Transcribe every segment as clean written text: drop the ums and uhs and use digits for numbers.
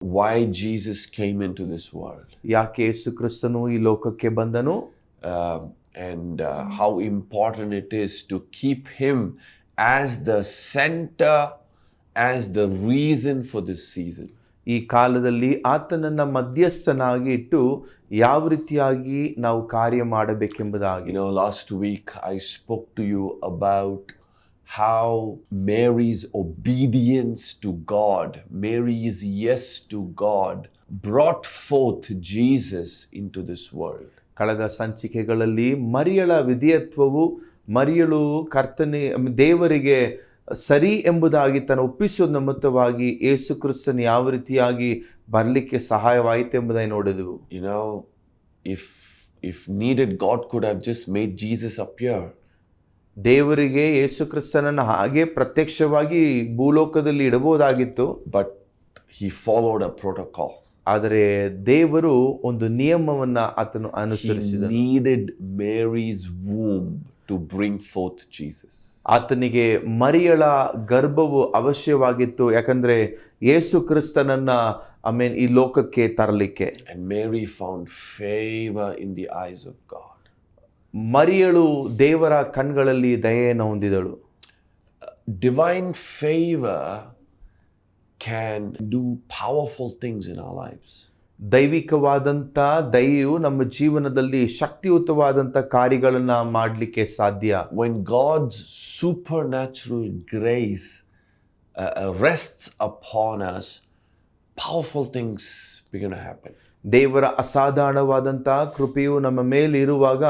why Jesus came into this world. ಯಾಕೆ ಯೇಸು ಕ್ರಿಸ್ತನು ಈ ಲೋಕಕ್ಕೆ ಬಂದನು, And how important it is to keep him as the center, as the reason for this season. ಈ ಕಾಲದಲ್ಲಿ ಆತನನ್ನ ಮಧ್ಯಸ್ಥನಾಗಿ ಇಟ್ಟು ಯಾವ ರೀತಿಯಾಗಿ ನಾವು ಕಾರ್ಯ ಮಾಡಬೇಕೆಂಬುದಾಗಿ. Last week I spoke to you about how Mary's obedience to God, Mary's yes to God, brought forth Jesus into this world. ಕಳೆದ ಸಂಚಿಕೆಗಳಲ್ಲಿ ಮರಿಯಳ ವಿಧೇಯತ್ವವು, ಮರಿಯಳು ದೇವರಿಗೆ ಸರಿ ಎಂಬುದಾಗಿ ತನ್ನ ಒಪ್ಪಿಸುವ ನಿಮಿತ್ತವಾಗಿ ಯೇಸು ಕ್ರಿಸ್ತನು ಯಾವ ರೀತಿಯಾಗಿ ಬರಲಿಕ್ಕೆ ಸಹಾಯವಾಯಿತು ಎಂಬುದಾಗಿ ನೋಡಿದೆವು. If needed, God could have just made Jesus appear. ದೇವರಿಗೆ ಯೇಸು ಕ್ರಿಸ್ತನನ್ನು ಹಾಗೆ ಪ್ರತ್ಯಕ್ಷವಾಗಿ ಭೂಲೋಕದಲ್ಲಿ ಇಡಬಹುದಾಗಿತ್ತು. But he followed a protocol. ಆದರೆ ದೇವರು ಒಂದು ನಿಯಮವನ್ನ ಆತನು ಅನುಸರಿಸಿದನು. He needed Mary's womb to bring forth Jesus. ಆತನಿಗೆ ಮರಿಯಳ ಗರ್ಭವು ಅವಶ್ಯವಾಗಿತ್ತು, ಯಾಕಂದ್ರೆ ಯೇಸು ಕ್ರಿಸ್ತನನ್ನ ಈ ಲೋಕಕ್ಕೆ ತರಲಿಕ್ಕೆ. And Mary found favor in the eyes of God. ಮರಿಯಳು ದೇವರ ಕಣ್ಗಳಲ್ಲಿ ದಯೆಯನ್ನು ಹೊಂದಿದಳು. Divine favor can do powerful things in our lives. ದೈವಿಕವಾದಂಥ ದಯೆಯು ನಮ್ಮ ಜೀವನದಲ್ಲಿ ಶಕ್ತಿಯುತವಾದಂಥ ಕಾರ್ಯಗಳನ್ನ ಮಾಡಲಿಕ್ಕೆ ಸಾಧ್ಯ. When God's supernatural grace rests upon us, powerful things begin to happen. ದೇವರ ಅಸಾಧಾರಣವಾದಂಥ ಕೃಪೆಯು ನಮ್ಮ ಮೇಲೆ ಇರುವಾಗ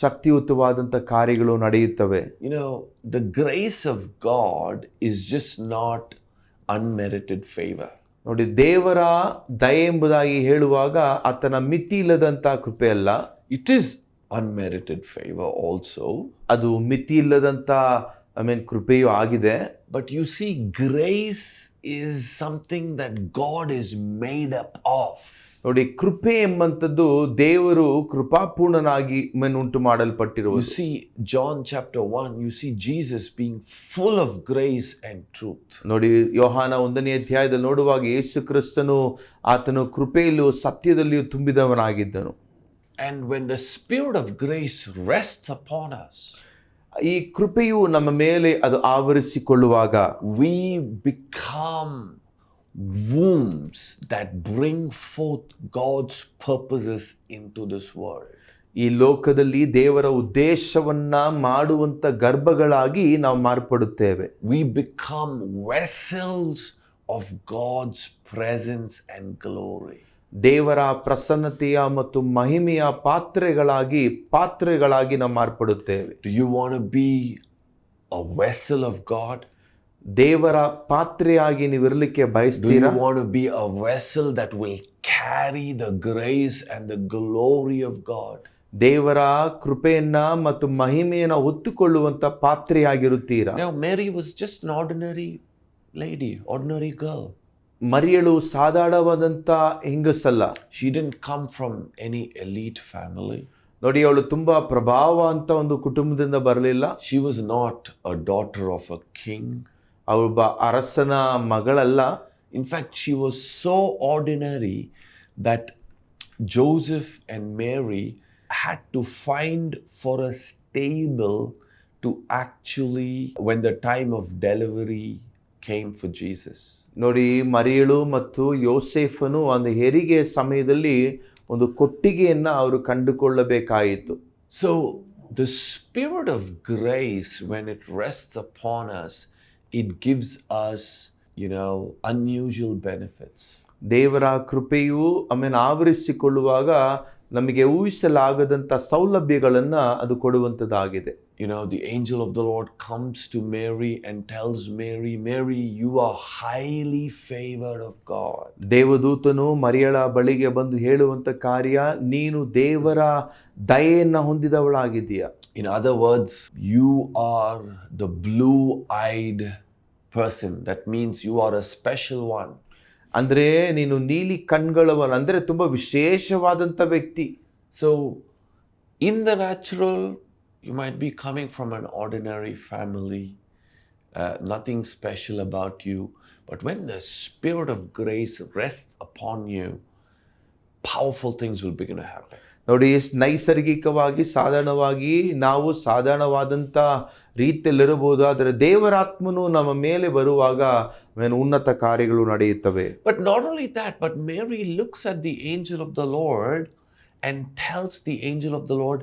ಶಕ್ತಿಯುತವಾದಂಥ ಕಾರ್ಯಗಳು ನಡೆಯುತ್ತವೆ. The grace of God is just not unmerited favor. ನೋಡಿ, ದೇವರ ದಯೆ ಎಂಬುದಾಗಿ ಹೇಳುವಾಗ ಆತನ ಮಿತಿ ಇಲ್ಲದಂತ ಕೃಪೆ ಅಲ್ಲ. It is unmerited favor also. ಅದು ಮಿತಿ ಇಲ್ಲದಂತ ಕೃಪೆಯೂ ಆಗಿದೆ. But you see, grace is something that God is made up of. ನೋಡಿ, ಕೃಪೆ ಎಂಬಂಥದ್ದು ದೇವರು ಕೃಪಾಪೂರ್ಣನಾಗಿ ಉಂಟು ಮಾಡಲ್ಪಟ್ಟಿರುವ. You see John chapter 1, you see Jesus being full of grace and truth. ನೋಡಿ, ಯೋಹಾನ 1ನೇ ಅಧ್ಯಾಯದಲ್ಲಿ ನೋಡುವಾಗ ಯೇಸು ಕ್ರಿಸ್ತನು ಆತನು ಕೃಪೆಯಲ್ಲೂ ಸತ್ಯದಲ್ಲಿಯೂ ತುಂಬಿದವನಾಗಿದ್ದನು. And when the spirit of grace rests upon us, ಈ ಕೃಪೆಯು ನಮ್ಮ ಮೇಲೆ ಅದು ಆವರಿಸಿಕೊಳ್ಳುವಾಗ, we become wombs that bring forth God's purposes into this world. ಈ ಲೋಕದಲ್ಲಿ ದೇವರ ಉದ್ದೇಶವನ್ನ ಮಾಡುವಂತ ಗರ್ಭಗಳಾಗಿ ನಾವು ಮಾರ್ಪಡುತ್ತೇವೆ. We become vessels of God's presence and glory. ದೇವರ ಪ್ರಸನ್ನತೆಯ ಮತ್ತು ಮಹಿಮೆಯ ಪಾತ್ರೆಗಳಾಗಿ ನಾವು ಮಾರ್ಪಡುತ್ತೇವೆ. Do you want to be a vessel of God? ದೇವರ ಪಾತ್ರೆಯಾಗಿ ನೀವು ಇರಲಿಕ್ಕೆ ಬಯಸ್ತೀರಾ? Do you want to be a vessel that will carry the grace and the glory of God? ದೇವರ ಕೃಪೆಯನ್ನ ಮತ್ತು ಮಹಿಮೆಯನ್ನ ಹೊತ್ತುಕೊಳ್ಳುವಂತ ಪಾತ್ರೆಯಾಗಿರುತ್ತೀರಾ? Now Mary was just an ordinary lady, ordinary girl. ಮರಿಯಳು ಸಾಧಾರಣವಾದಂತ ಹೆಂಗಸಲ್ಲ. She didn't come from any elite family. ನೋಡಿ, ಅವಳು ತುಂಬಾ ಪ್ರಭಾವ ಅಂತ ಒಂದು ಕುಟುಂಬದಿಂದ ಬರಲಿಲ್ಲ. She was not a daughter of a king. ಅವಳೊಬ್ಬ ಅರಸನ ಮಗಳಲ್ಲ. In fact, she was so ordinary that Joseph and Mary had to find for a stable to actually, when the time of delivery came for Jesus. ನೋಡಿ, ಮರಿಯಳು ಮತ್ತು ಯೋಸೇಫನು ಒಂದು ಹೆರಿಗೆ ಸಮಯದಲ್ಲಿ ಒಂದು ಕೊಟ್ಟಿಗೆಯನ್ನ ಅವರು ಕಂಡುಕೊಳ್ಳಬೇಕಾಯಿತು. So the spirit of grace, when it rests upon us, it gives us, unusual benefits. ದೇವರ ಕೃಪೆಯು ಆವರಿಸಿಕೊಳ್ಳುವಾಗ ನಮಗೆ ಊಹಿಸಲಾಗದಂತ ಸೌಲಭ್ಯಗಳನ್ನ ಅದು ಕೊಡುವಂತದ್ದಾಗಿದೆ. The angel of the Lord comes to Mary and tells Mary, Mary, you are highly favored of God. ದೇವದೂತನು ಮರಿಯಳ ಬಳಿಗೆ ಬಂದು ಹೇಳುವಂತ ಕಾರ್ಯ, ನೀನು ದೇವರ ದಯೆಯನ್ನ ಹೊಂದಿದವಳಾಗಿದ್ದೀಯ. In other words, you are the blue-eyed person. That means you are a special one. ಅಂದ್ರೆ ನೀನು ನೀಲಿ ಕಣ್ಗಳವನು, ಅಂದ್ರೆ ತುಂಬಾ ವಿಶೇಷವಾದಂತ ವ್ಯಕ್ತಿ. So in the natural, you might be coming from an ordinary family, nothing special about you. But when the Spirit of grace rests upon you, powerful things will begin to happen. ನೋಡಿ, ನೈಸರ್ಗಿಕವಾಗಿ ಸಾಧಾರಣವಾಗಿ ನಾವು ಸಾಧಾರಣವಾದಂಥ ರೀತಿಯಲ್ಲಿರಬಹುದು, ಆದರೆ ದೇವರಾತ್ಮನು ನಮ್ಮ ಮೇಲೆ ಬರುವಾಗ ಉನ್ನತ ಕಾರ್ಯಗಳು ನಡೆಯುತ್ತವೆ. But not only that, but Mary looks at the angel of the Lord and tells the angel of the Lord,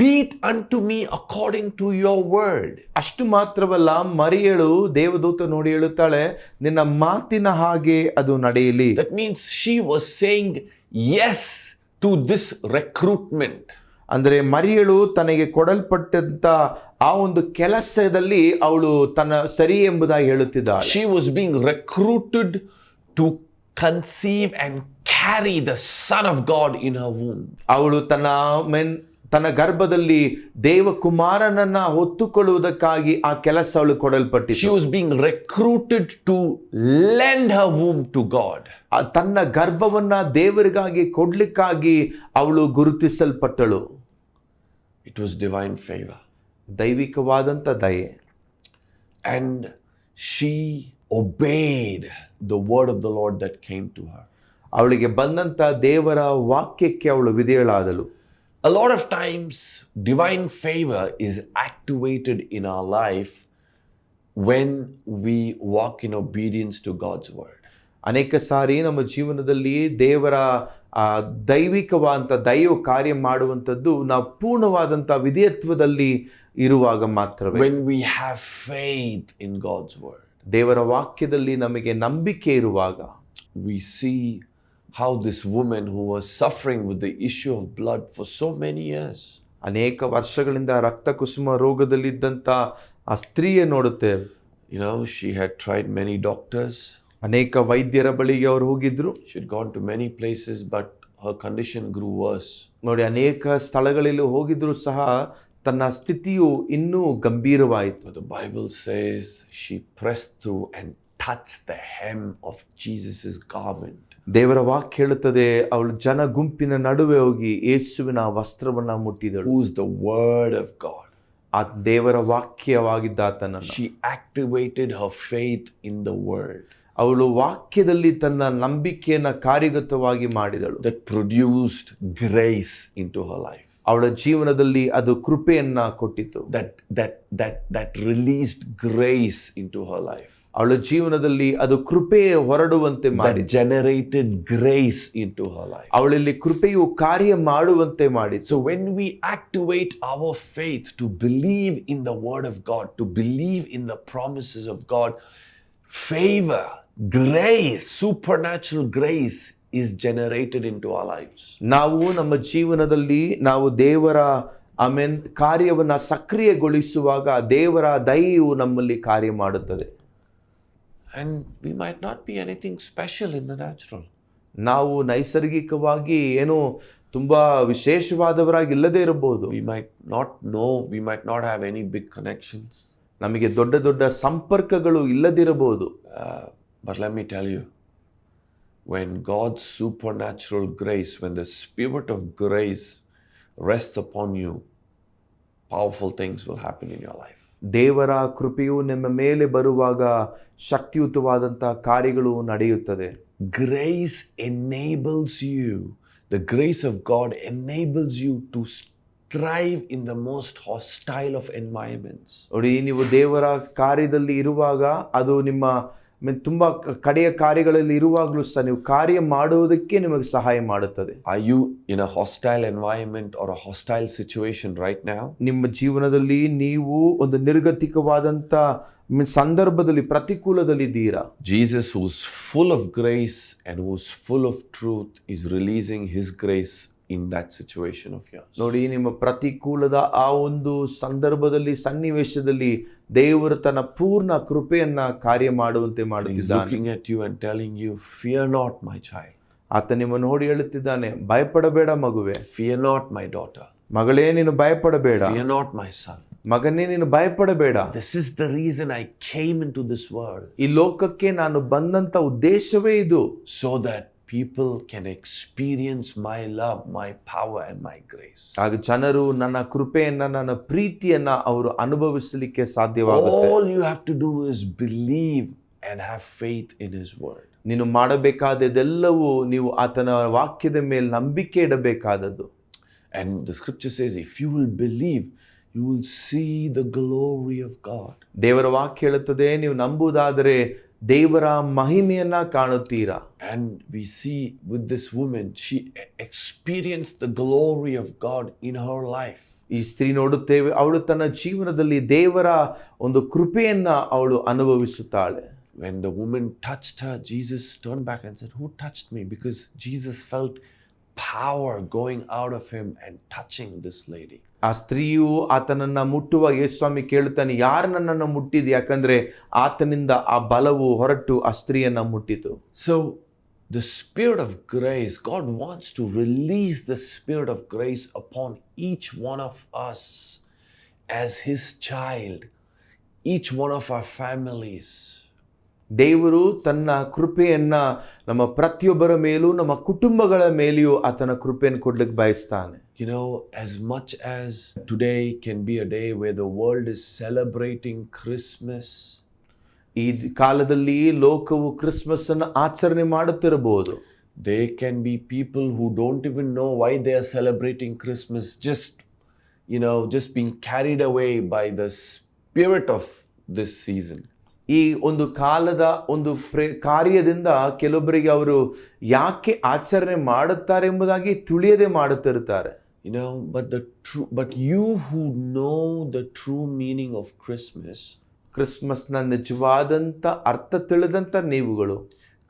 "Be it unto me according to your word." ಅಷ್ಟು ಮಾತ್ರವಲ್ಲ, ಮರಿಯಳು ದೇವದೂತ ನೋಡಿ ಹೇಳುತ್ತಾಳೆ, ನಿನ್ನ ಮಾತಿನ ಹಾಗೆ ಅದು ನಡೆಯಲಿ. That means she was saying yes to this recruitment. ಅಂದರೆ ಮರಿಯಳು ತನಗೆ ಕೊಡಲ್ಪಟ್ಟಂತ ಆ ಒಂದು ಕೆಲಸದಲ್ಲಿ ಅವಳು ತನ್ನ ಸರಿ ಎಂಬುದಾಗಿ ಹೇಳುತ್ತಿದ್ದಾಳೆ. She was being recruited to conceive and carry the Son of God in her womb. ಅವಳು ತನ್ನ ಗರ್ಭದಲ್ಲಿ ದೇವಕುಮಾರನನ್ನ ಹೊತ್ತುಕೊಳ್ಳುವುದಕ್ಕಾಗಿ ಆ ಕೆಲಸ ಅವಳು ಕೊಡಲ್ಪಟ್ಟಿದ್ದು. She was being recruited to lend her womb to God. ತನ್ನ ಗರ್ಭವನ್ನ ದೇವರಿಗಾಗಿ ಕೊಡ್ಲಿಕ್ಕಾಗಿ ಅವಳು ಗುರುತಿಸಲ್ಪಟ್ಟಳು. It was divine favor. ದೈವಿಕವಾದಂಥ ದಯೆ. And she obeyed the word of the Lord that came to her. ಅವಳಿಗೆ ಬಂದಂತ ದೇವರ ವಾಕ್ಯಕ್ಕೆ ಅವಳು ವಿಧೇಯಳಾದಳು. A lot of times divine favor is activated in our life when we walk in obedience to God's word. ಅನೇಕ ಸಾರಿ ನಮ್ಮ ಜೀವನದಲ್ಲಿ ದೇವರ ದೈವಿಕವಾದಂಥ ದೈವ ಕಾರ್ಯ ಮಾಡುವಂಥದ್ದು ನಾವು ಪೂರ್ಣವಾದಂಥ ವಿಧೇಯತ್ವದಲ್ಲಿ ಇರುವಾಗ ಮಾತ್ರವೇ. When we have faith in God's word. ದೇವರ ವಾಕ್ಯದಲ್ಲಿ ನಮಗೆ ನಂಬಿಕೆ ಇರುವಾಗ. We see how this woman who was suffering with the issue of blood for so many years. ಅನೇಕ ವರ್ಷಗಳಿಂದ ರಕ್ತ ಕುಸುಮ ರೋಗದಲ್ಲಿದ್ದಂಥ ಆ ಸ್ತ್ರೀಯ ನೋಡುತ್ತೇವೆ. You know, she had tried many doctors. ಅನೇಕ ವೈದ್ಯರ ಬಳಿಗೆ ಅವರು ಹೋಗಿದ್ರು. She had gone to many places, but her condition grew worse. ನೋಡಿ, ಅನೇಕ ಸ್ಥಳಗಳಲ್ಲಿ ಹೋಗಿದ್ರು ಸಹ ತನ್ನ ಸ್ಥಿತಿಯು ಇನ್ನೂ ಗಂಭೀರವಾಯಿತು. The Bible says she pressed through and touched the hem of Jesus' garment. ದೇವರ ವಾಕ್ಯ ಹೇಳುತ್ತದೆ, ಅವಳು ಜನ ಗುಂಪಿನ ನಡುವೆ ಹೋಗಿ ಯೇಸುವಿನ ವಸ್ತ್ರವನ್ನ ಮುಟ್ಟಿದಳು. Who is the word of God. ಆ ದೇವರ ವಾಕ್ಯವಾಗಿದ್ದಾತನನ್ನು. She activated her faith in the word. ಅವಳು ವಾಕ್ಯದಲ್ಲಿ ತನ್ನ ನಂಬಿಕೆಯನ್ನ ಕಾರ್ಯಗತವಾಗಿ ಮಾಡಿದಳು. That produced grace into her life. ಅವಳ ಜೀವನದಲ್ಲಿ ಅದು ಕೃಪೆಯನ್ನ ಕೊಟ್ಟಿತು. That released grace into her life. ಅವಳ ಜೀವನದಲ್ಲಿ ಅದು ಕೃಪೆ ಹೊರಡುವಂತೆ ಮಾಡಿ. That generated grace into her life. ಅವಳಲ್ಲಿ ಕೃಪೆಯು ಕಾರ್ಯ ಮಾಡುವಂತೆ ಮಾಡಿ. So when we activate our faith to believe in the word of God, to believe in the promises of God, favor, grace, supernatural grace is generated into our lives. ನಾವು ನಮ್ಮ ಜೀವನದಲ್ಲಿ ನಾವು ದೇವರ ಕಾರ್ಯವನ್ನ ಸಕ್ರಿಯಗೊಳಿಸುವಾಗ ದೇವರ ದಯೆಯು ನಮ್ಮಲ್ಲಿ ಕಾರ್ಯ ಮಾಡುತ್ತದೆ. And we might not be anything special in the natural. ನಾವು ನೈಸರ್ಗಿಕವಾಗಿ ಏನೋ ತುಂಬಾ ವಿಶೇಷವಾದವರಾಗಿ ಇಲ್ಲದೇ ಇರಬಹುದು. We might not know, we might not have any big connections. ನಮಗೆ ದೊಡ್ಡ ದೊಡ್ಡ ಸಂಪರ್ಕಗಳು ಇಲ್ಲದಿರಬಹುದು. But let me tell you, when God's supernatural grace, when the Spirit of grace rests upon you, powerful things will happen in your life. ದೇವರ ಕೃಪೆಯು ನಿಮ್ಮ ಮೇಲೆ ಬರುವಾಗ ಶಕ್ತಿಯುತವಾದಂಥ ಕಾರ್ಯಗಳು ನಡೆಯುತ್ತದೆ. Grace enables you, the grace of God enables you to thrive in the most hostile of environments. ನೋಡಿ, ನೀವು ದೇವರ ಕಾರ್ಯದಲ್ಲಿ ಇರುವಾಗ ಅದು ನಿಮ್ಮ ತುಂಬಾ ಕಡೆಯ ಕಾರ್ಯಗಳಲ್ಲಿ ಇರುವಾಗಲೂ ಸಹ ನೀವು ಕಾರ್ಯ ಮಾಡುವುದಕ್ಕೆ ನಿಮಗೆ ಸಹಾಯ ಮಾಡುತ್ತದೆ. Are you in a hostile environment or a hostile situation right now? ನಿಮ್ಮ ಜೀವನದಲ್ಲಿ ನೀವು ಒಂದು ನಿರ್ಗತಿಕವಾದಂಥ ಸಂದರ್ಭದಲ್ಲಿ ಪ್ರತಿಕೂಲದಲ್ಲಿದ್ದೀರಾ? Jesus, who's full of grace and who's full of truth, is releasing his grace in that situation of yours. ನೋಡಿ, ನಿಮ್ಮ ಪ್ರತಿಕೂಲದ ಆ ಒಂದು ಸಂದರ್ಭದಲ್ಲಿ ಸನ್ನಿವೇಶದಲ್ಲಿ ದೇವರು ತನ್ನ ಪೂರ್ಣ ಕೃಪೆಯನ್ನ ಕಾರ್ಯ ಮಾಡುವಂತೆ ಮಾಡುತ್ತಿದ್ದಾನೆ. He's looking at you and telling you, fear not my child. ಆತ ನಿಮ್ಮನ್ನು ನೋಡಿ ಹೇಳುತ್ತಿದ್ದಾನೆ, ಭಯಪಡಬೇಡ ಮಗುವೆ. Fear not my daughter. ಮಗಳೇ, ನೀನು ಭಯಪಡಬೇಡ. Fear not my son. ಮಗನೇ, ನೀನು ಭಯಪಡಬೇಡ. This is the reason I came into this world. ಈ ಲೋಕಕ್ಕೆ ನಾನು ಬಂದಂತ ಉದ್ದೇಶವೇ ಇದು. So that people can experience my love, my power and my grace. ಆಗ ಜನರು ನನ್ನ ಕೃಪೆಯನ್ನ, ನನ್ನ ಪ್ರೀತಿಯನ್ನ ಅವರು ಅನುಭವಿಸಲಿಕ್ಕೆ ಸಾಧ್ಯವಾಗುತ್ತೆ. All you have to do is believe and have faith in His word. ನೀನು ಮಾಡಬೇಕಾದದೆಲ್ಲವೂ ನೀವು ಆತನ ವಾಕ್ಯದ ಮೇಲೆ ನಂಬಿಕೆ ಇಡಬೇಕಾದದ್ದು. And the scripture says, if you will believe, you will see the glory of God. ದೇವರ ವಾಕ್ಯ ಹೇಳುತ್ತದೆ, ನೀವು ನಂಬುವುದಾದರೆ ದೇವರ ಮಹಿಮೆಯನ್ನ ಕಾಣುತ್ತೀರಾ. And we see with this woman, she experienced the glory of God in her life. ಈ ಸ್ತ್ರೀ ನೋಡುತ್ತೇವೆ, ಅವಳು ತನ್ನ ಜೀವನದಲ್ಲಿ ದೇವರ ಒಂದು ಕೃಪೆಯನ್ನ ಅವಳು ಅನುಭವಿಸುತ್ತಾಳೆ. When the woman touched her, Jesus turned back and said, who touched me? Because Jesus felt power going out of him and touching this lady. ಆ ಸ್ತ್ರೀಯು ಆತನನ್ನ ಮುಟ್ಟುವ ಯೇಸುಸ್ವಾಮಿ ಕೇಳುತ್ತಾನೆ, ಯಾರು ನನ್ನನ್ನು ಮುಟ್ಟಿದೆ? ಯಾಕಂದ್ರೆ ಆತನಿಂದ ಆ ಬಲವು ಹೊರಟು ಆ ಸ್ತ್ರೀಯನ್ನ ಮುಟ್ಟಿತು. So the spirit of grace, God wants to release the spirit of grace upon each one of us as His child, each one of our families. ದೇವರು ತನ್ನ ಕೃಪೆಯನ್ನ ನಮ್ಮ ಪ್ರತಿಯೊಬ್ಬರ ಮೇಲೂ, ನಮ್ಮ ಕುಟುಂಬಗಳ ಮೇಲೆಯೂ ಆತನ ಕೃಪೆಯನ್ನು ಕೊಡ್ಲಿಕ್ಕೆ ಬಯಸ್ತಾನೆ. You know, as much as today can be a day where the world is celebrating Christmas, ಈ ಕಾಲದಲ್ಲಿ ಲೋಕವು ಕ್ರಿಸ್ಮಸ್ ಅನ್ನು ಆಚರಣೆ ಮಾಡುತ್ತಿರಬಹುದು. there can be people who don't even know why they are celebrating Christmas, just being carried away by the spirit of this season. ಈ ಒಂದು ಕಾಲದ ಒಂದು ಕಾರ್ಯದಿಂದ ಕೆಲವೊಬ್ಬರಿಗೆ ಅವರು ಯಾಕೆ ಆಚರಣೆ ಮಾಡುತ್ತಾರೆ ಎಂಬುದಾಗಿ ತಿಳಿಯದೆ ಮಾಡುತ್ತಿರುತ್ತಾರೆ. But you who know the true meaning of Christmas, ಕ್ರಿಸ್ಮಸ್ನ ನಿಜವಾದಂತ ಅರ್ಥ ತಿಳಿದಂತ ನೀವುಗಳು,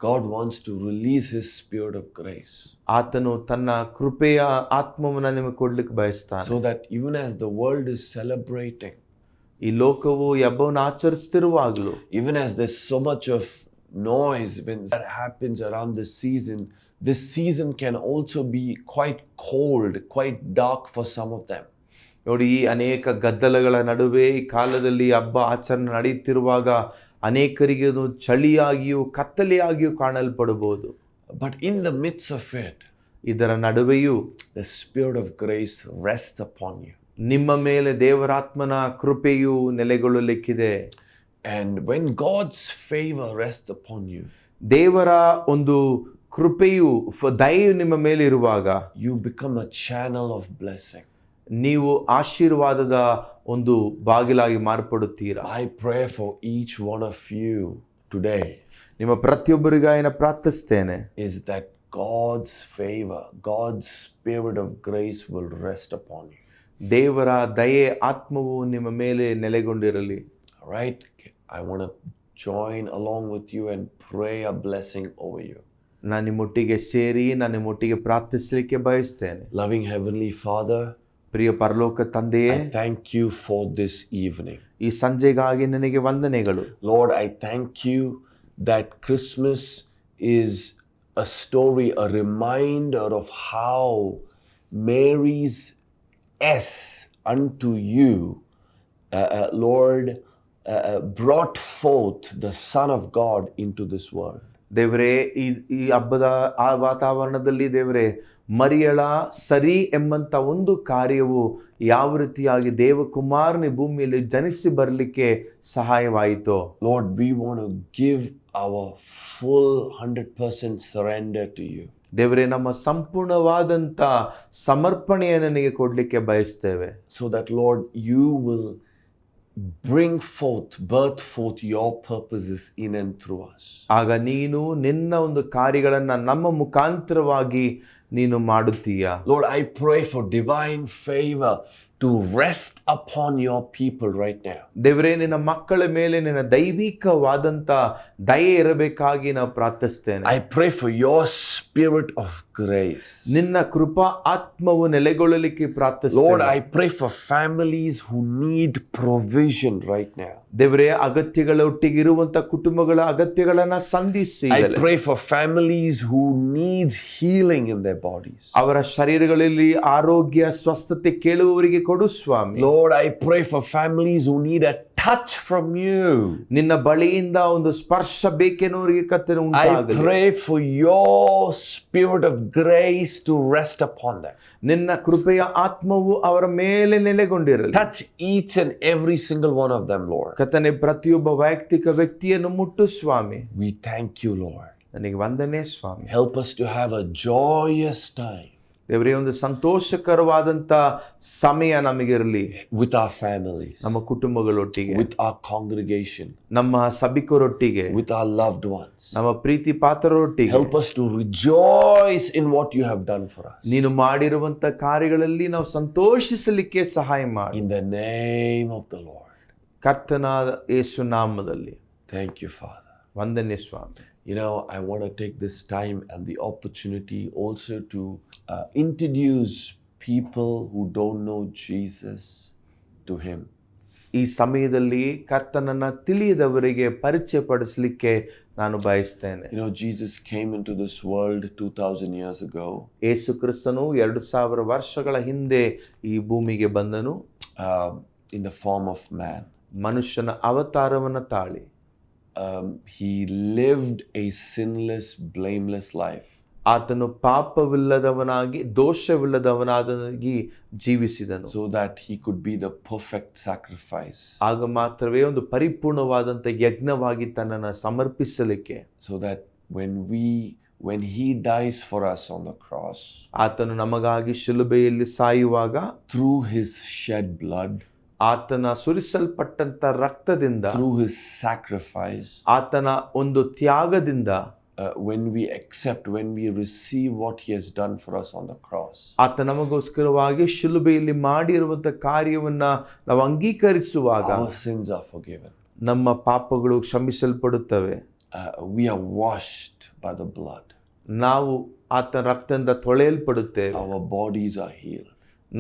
God wants to release His spirit of grace. ಆತನು ತನ್ನ ಕೃಪೆಯ ಆತ್ಮವನ್ನ ನಿಮಗೆ ಕೊಡ್ಲಿಕ್ಕೆ ಬಯಸ್ತಾನೆ. So that even as the world is celebrating, ಈ ಲೋಕವು ಈ ಹಬ್ಬವನ್ನು ಆಚರಿಸುತ್ತಿರುವಾಗಲೂ, even as there's so much of noise when that happens around this season can also be quite cold, quite dark for some of them. ನೋಡಿ, ಈ ಅನೇಕ ಗದ್ದಲಗಳ ನಡುವೆ ಈ ಕಾಲದಲ್ಲಿ ಹಬ್ಬ ಆಚರಣೆ ನಡೆಯುತ್ತಿರುವಾಗ ಅನೇಕರಿಗೆ ಅದು ಚಳಿಯಾಗಿಯೂ ಕತ್ತಲೆಯಾಗಿಯೂ ಕಾಣಲ್ಪಡಬಹುದು. But in the midst of it, ಇದರ ನಡುವೆಯೂ the spirit of grace rests upon you. ನಿಮ್ಮ ಮೇಲೆ ದೇವರಾತ್ಮನ ಕೃಪೆಯು ನೆಲೆಗೊಳ್ಳಲಿಕ್ಕಿದೆ. And when God's favor rests upon you, ದೇವರ ಒಂದು ಕೃಪೆಯು ದಯೆಯು ನಿಮ್ಮ ಮೇಲೆ ಇರುವಾಗ, you become a channel of blessing. ನೀವು ಆಶೀರ್ವಾದದ ಒಂದು ಬಾಗಿಲಾಗಿ ಮಾರ್ಪಡುತ್ತೀರಾ. I pray for each one of you today, ನಿಮ್ಮ ಪ್ರತಿಯೊಬ್ಬರಿಗಾಗಿ ಪ್ರಾರ್ಥಿಸ್ತೇನೆ, is that God's favor, God's spirit of grace will rest upon you. ದೇವರ ದಯೆ ಆತ್ಮವು ನಿಮ್ಮ ಮೇಲೆ ನೆಲೆಗೊಂಡಿರಲಿ. All right, I want to join along with you and pray a blessing over you. ನಾನು ನಿಮ್ಮೊಟ್ಟಿಗೆ ಸೇರಿ ನಾನು ನಿಮ್ಮೊಟ್ಟಿಗೆ ಪ್ರಾರ್ಥಿಸಲಿಕ್ಕೆ ಬಯಸ್ತೇನೆ. Loving Heavenly Father, ಪ್ರಿಯ ಪರಲೋಕ ತಂದೆಯೇ, I thank you for this evening. ಈ ಸಂಜೆಗಾಗಿ ನನಗೆ ವಂದನೆಗಳು. Lord, I thank you that Christmas is a story, a reminder of how Mary's yes unto you, Lord, brought forth the Son of God into this world. ದೇವರೇ, ಈ ಹಬ್ಬದ ಆ ವಾತಾವರಣದಲ್ಲಿ ದೇವರೇ, ಮರಿಯಳ ಸರಿ ಎಂಬಂತ ಒಂದು ಕಾರ್ಯವು ಯಾವ ರೀತಿಯಾಗಿ ದೇವಕುಮಾರನ ಭೂಮಿಯಲ್ಲಿ ಜನಿಸಿ ಬರಲಿಕ್ಕೆ ಸಹಾಯವಾಯಿತು. Lord, we want to give our full 100% surrender to you. ದೇವರೇ, ನಮ್ಮ ಸಂಪೂರ್ಣವಾದಂತ ಸಮರ್ಪಣೆಯನ್ನು ನಿನಗೆ ಕೊಡ್ಲಿಕ್ಕೆ ಬಯಸ್ತೇವೆ. So that Lord, you will birth forth your purposes in and through us. ಆಗ ನೀನು ನಿನ್ನ ಒಂದು ಕಾರ್ಯಗಳನ್ನ ನಮ್ಮ ಮುಖಾಂತರವಾಗಿ ನೀನು ಮಾಡುತ್ತೀಯ. Lord, I pray for divine favor to rest upon your people right now. ದೇವರೇ, ನಿನ್ನ ಮಕ್ಕಳ ಮೇಲೆ ನಿನ್ನ ದೈವಿಕವಾದಂತ ದಯೆ ಇರಬೇಕಾಗಿ ನಾವು ಪ್ರಾರ್ಥಿಸ್ತೇನೆ. I pray for your spirit of grace. ನಿನ್ನ ಕೃಪಾ ಆತ್ಮವು ನೆಲೆಗೊಳ್ಳಲಿಕ್ಕೆ ಪ್ರಾರ್ಥಿಸ್ತೇನೆ. Lord, I pray for families who need provision right now. ದೇವರೇ, ಅಗತ್ಯಗಳ ಒಟ್ಟಿಗೆ ಇರುವಂತ ಕುಟುಂಬಗಳ ಅಗತ್ಯಗಳನ್ನ ಸಂಧಿಸಿ. I pray for families who need healing in their bodies. ಅವರ ಶರೀರಗಳಲ್ಲಿ ಆರೋಗ್ಯ ಸ್ವಸ್ಥತೆ ಕೇಳುವವರಿಗೆ ಕೊಡು ಸ್ವಾಮಿ. Lord, I pray for families who need a touch from you. ನಿನ್ನ ಬಳಿಯಿಂದ ಒಂದು ಸ್ಪರ್ಶ ಬೇಕೆನ್ನುವ ಕತ್ತನೆ I ಉಂಟಾಗಲಿ. pray for your spirit of grace to rest upon them. ನಿನ್ನ ಕೃಪೆಯ ಆತ್ಮವು ಅವರ ಮೇಲೆ ನೆಲೆಗೊಂಡಿರಲಿ. Touch each and every single one of them, Lord. ಕರ್ತನೇ, ಪ್ರತಿಯೊಬ್ಬ ವೈಯಕ್ತಿಕ ವ್ಯಕ್ತಿಯನ್ನು ಮುಟ್ಟು ಸ್ವಾಮಿ. We thank you, Lord. ನನಗೆ ವಂದನೆ ಸ್ವಾಮಿ. Help us to have a joyous time ದೇವರೇ, ಒಂದು ಸಂತೋಷಕರವಾದಂತ ಸಮಯ ನಮಗಿರಲಿ. with our families, ನಮ್ಮ ಕುಟುಂಬಗಳೊಟ್ಟಿಗೆ, with our congregation, ನಮ್ಮ ಸಭಿಕರೊಟ್ಟಿಗೆ, with our loved ones. ನಮ್ಮ ಪ್ರೀತಿ ಪಾತ್ರರೊಟ್ಟಿಗೆ. Help us to rejoice in what you have done for us. ನೀನು ಮಾಡಿರುವಂತ ಕಾರ್ಯಗಳಲ್ಲಿ ನಾವು ಸಂತೋಷಿಸಲಿಕ್ಕೆ ಸಹಾಯ ಮಾಡಿ. In the name of the Lord. ಕರ್ತನಾದ ಯೇಸು ನಾಮದಲ್ಲಿ. Thank you, Father. ವಂದನೆ ಸ್ವಾಮಿ. You know, I want to take this time and the opportunity also to introduce people who don't know Jesus to Him. ಈ ಸಮಯದಲ್ಲಿ ಕರ್ತನನ್ನ ತಿಳಿಯದವರಿಗೆ ಪರಿಚಯ ಪಡಿಸಲಿಕ್ಕೆ ನಾನು ಬಯಸ್ತೇನೆ. You know, Jesus came into this world 2000 years ago. ಯೇಸು ಕ್ರಿಸ್ತನು 2000 ವರ್ಷಗಳ ಹಿಂದೆ ಈ ಭೂಮಿಗೆ ಬಂದನು. In the form of man. ಮನುಷ್ಯನ ಅವತಾರವನ್ನು ತಾಳಿ. He lived a sinless, blameless life. ಆತನು ಪಾಪವಿಲ್ಲದವನಾಗಿ ದೋಷವಿಲ್ಲದವನಾಗಿ ಜೀವಿಸಿದನು. So that he could be the perfect sacrifice. ಆಗ ಮಾತ್ರವೇ ಒಂದು ಪರಿಪೂರ್ಣವಾದಂಥ ಯಜ್ಞವಾಗಿ ತನ್ನನ್ನು ಸಮರ್ಪಿಸಲಿಕ್ಕೆ. So that when he dies for us on the cross, ಆತನು ನಮಗಾಗಿ ಶಿಲುಬೆಯಲ್ಲಿ ಸಾಯುವಾಗ through his shed blood, ಆತನ ಸುರಿಸಲ್ಪಟ್ಟಂತ ರಕ್ತದಿಂದ, through his sacrifice, ಆತನ ಒಂದು ತ್ಯಾಗದಿಂದ, when we receive what he has done for us on the cross, ಆತ ನಮಗೋಸ್ಕರವಾಗಿ ಶಿಲುಬೆಯಲ್ಲಿ ಮಾಡಿರುವಂತ ಕಾರ್ಯವನ್ನ ನಾವು ಅಂಗೀಕರಿಸುವಾಗ our sins are forgiven. ನಮ್ಮ ಪಾಪಗಳು ಕ್ಷಮಿಸಲ್ಪಡುತ್ತವೆ. We are washed by the blood. ನಾವು ಆತನ ರಕ್ತದಿಂದ ತೊಳೆಯಲ್ಪಡುತ್ತೇವೆ. Our bodies are healed.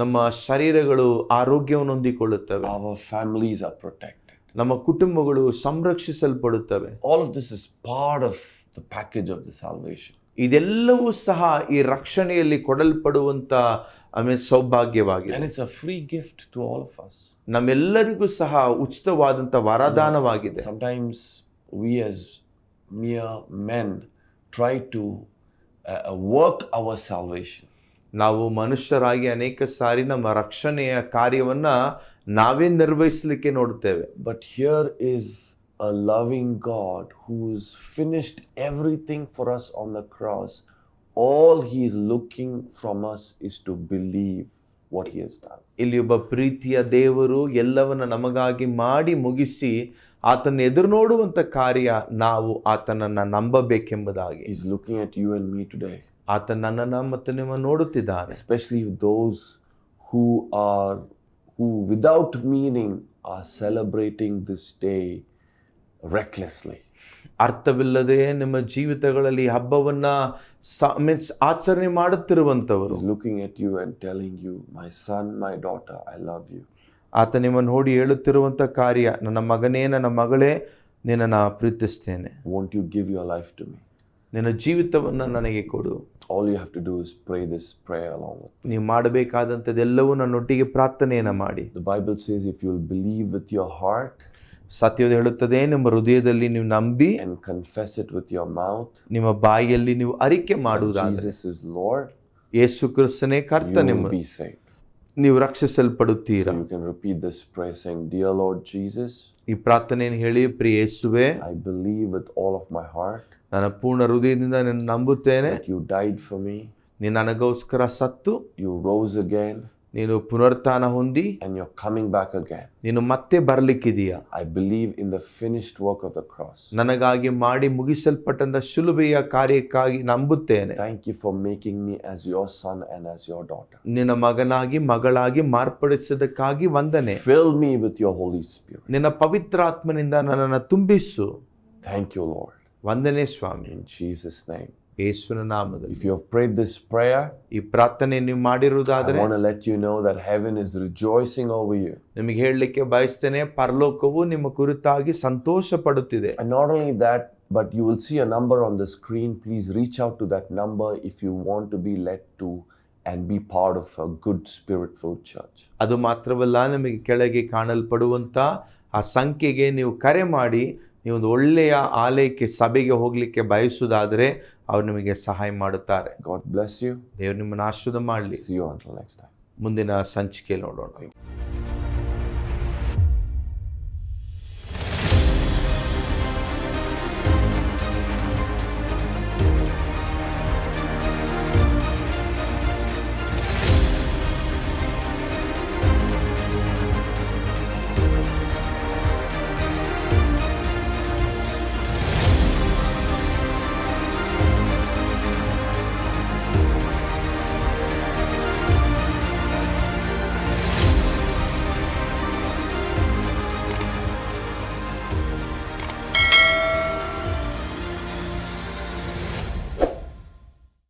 ನಮ್ಮ ಶರೀರಗಳು ಆರೋಗ್ಯವನ್ನು ಹೊಂದಿಕೊಳ್ಳುತ್ತವೆ. Our families are protected. ನಮ್ಮ ಕುಟುಂಬಗಳು ಸಂರಕ್ಷಿಸಲ್ಪಡುತ್ತವೆ. All of this is part of the package of the salvation. ಇದೆಲ್ಲವೂ ಸಹ ಈ ರಕ್ಷಣೆಯಲ್ಲಿ ಕೊಡಲ್ಪಡುವಂತ ಸೌಭಾಗ್ಯವಾಗಿದೆ. And it's a free gift to all of us. ನಮ್ಮೆಲ್ಲರಿಗೂ ಸಹ ಉಚಿತವಾದಂತ ವರದಾನವಾಗಿದೆ. Sometimes we as mere men try to work our salvation. ನಾವು ಮನುಷ್ಯರಾಗಿ ಅನೇಕ ಸಾರಿ ನಮ್ಮ ರಕ್ಷಣೆಯ ಕಾರ್ಯವನ್ನ ನಾವೇ ನಿರ್ವಹಿಸಲಿಕ್ಕೆ ನೋಡುತ್ತೇವೆ. But here is a loving God who's finished everything for us on the cross. All he is looking from us is to believe what he has done. ಇಲ್ಲಿ ಒಬ್ಬ ಪ್ರೀತಿಯ ದೇವರು ಎಲ್ಲವನ್ನ ನಮಗಾಗಿ ಮಾಡಿ ಮುಗಿಸಿ ಆತನ ಎದುರು ನೋಡುವಂತ ಕಾರ್ಯ ನಾವು ಆತನನ್ನ ನಂಬಬೇಕೆಂಬುದಾಗಿ. He's looking at you and me today. ಆತ ನನ್ನನ್ನ ಮತ್ತು ನಿಮ್ಮ ನೋಡುತ್ತಿದ್ದಾನೆ. Especially those who without meaning are celebrating this day recklessly. ಅರ್ಥವಿಲ್ಲದೆ ನಿಮ್ಮ ಜೀವಿತಗಳಲ್ಲಿ ಹಬ್ಬವನ್ನ ಆಚರಣೆ ಮಾಡುತ್ತಿರುವಂತವರು. He's looking at you and telling you, my son, my daughter, I love you. ಆತ ನಿಮ್ಮನ್ನು ನೋಡಿ ಹೇಳುತ್ತಿರುವಂತ ಕಾರ್ಯ, ನನ್ನ ಮಗನೇ, ನನ್ನ ಮಗಳೇ, ನಿನ್ನನ್ನು ಪ್ರೀತಿಸ್ತೇನೆ. Won't you give your life to me? ನಿನ್ನ ಜೀವಿತವನ್ನ ನನಗೆ ಕೊಡು. All you have to do is pray this prayer along with me. ನೀವು ಮಾಡಬೇಕಾದಂಥದ್ದೆಲ್ಲವೂ ನನ್ನೊಟ್ಟಿಗೆ ಪ್ರಾರ್ಥನೆಯನ್ನ ಮಾಡಿ. The Bible says if you'll believe with your heart, ಸತ್ಯವೇದ ಹೇಳುತ್ತದೆ, ನಿಮ್ಮ ಹೃದಯದಲ್ಲಿ ನೀವು ನಂಬಿ and confess it with your mouth, ನಿಮ್ಮ ಬಾಯಿಯಲ್ಲಿ ನೀವು ಅರಿಕೆ ಮಾಡುವುದಾದರೆ Jesus is Lord, ಯೇಸು ಕ್ರಿಸ್ತನೇ ಕರ್ತ, you will be saved. ನೀವು ರಕ್ಷಿಸಲ್ಪಡುತ್ತೀರಾ. So you can repeat this prayer saying, Dear Lord Jesus, ಈ ಪ್ರಾರ್ಥನೆಯನ್ನು ಹೇಳಿ, ಪ್ರಿಯ ಯೇಸುವೇ, I believe with all of my heart ನನ್ನ ಪೂರ್ಣ ಹೃದಯದಿಂದ ನಿನ್ನ ನಂಬುತ್ತೇನೆ. that you died for me, ನೀನು ನನಗೋಸ್ಕರ ಸತ್ತು, you rose again, ನೀನು ಪುನರುತ್ಥಾನ ಹೊಂದಿ, and you're coming back again. ನೀನು ಮತ್ತೆ ಬರ್ಲಿಕ್ಕಿದೀಯಾ. I believe in the finished work of the cross. ನನಗಾಗಿ ಮಾಡಿ ಮುಗಿಸಲ್ಪಟ್ಟಂತ ಶಿಲುಬೆಯ ಕಾರ್ಯಕ್ಕಾಗಿ ನಂಬುತ್ತೇನೆ. Thank you for making me as your son and as your daughter. ನಿನ್ನ ಮಗನಾಗಿ ಮಗಳಾಗಿ ಮಾರ್ಪಡಿಸಿದ್ದಕ್ಕಾಗಿ ವಂದನೆ. Fill me with your Holy Spirit. ನಿನ್ನ ಪವಿತ್ರಾತ್ಮನಿಂದ ನನ್ನನ್ನು ತುಂಬಿಸು. Thank you, Lord. ವಂದನೆ ಸ್ವಾಮಿ, In Jesus' name. ಯೇಸುವಿನ ನಾಮದಲ್ಲಿ. If you have prayed this prayer, ಈ ಪ್ರಾರ್ಥನೆ ನೀವು ಮಾಡಿರುವುದಾದರೆ I want to let you know that heaven is rejoicing over you. ನಿಮಗೆ ಹೇಳಲಿಕ್ಕೆ ಬಯಸ್ತೇನೆ, ಪರಲೋಕವು ನಿಮ್ಮ ಕುರಿತಾಗಿ ಸಂತೋಷ ಪಡುತ್ತಿದೆ. And not only that, but you will see a number on the screen. Please reach out to that number if you want to be led to and be part of a good spirit-filled church. ಅದು ಮಾತ್ರವಲ್ಲ, ನಿಮಗೆ ಕೆಳಗೆ ಕಾಣಲ್ಪಡುವಂತ ಆ ಸಂಖ್ಯೆಗೆ ನೀವು ಕರೆ ಮಾಡಿ ನೀವೊಂದು ಒಳ್ಳೆಯ ಆಲಯಕ್ಕೆ ಸಭೆಗೆ ಹೋಗಲಿಕ್ಕೆ ಬಯಸುವುದಾದರೆ ಅವರು ನಿಮಗೆ ಸಹಾಯ ಮಾಡುತ್ತಾರೆ. God bless you. ದೇವರು ನಿಮ್ಮನ್ನು ಆಶೀರ್ವಾದ ಮಾಡಲಿ. See you until next time. ಮುಂದಿನ ಸಂಚಿಕೆಯಲ್ಲಿ ನೋಡೋಣ.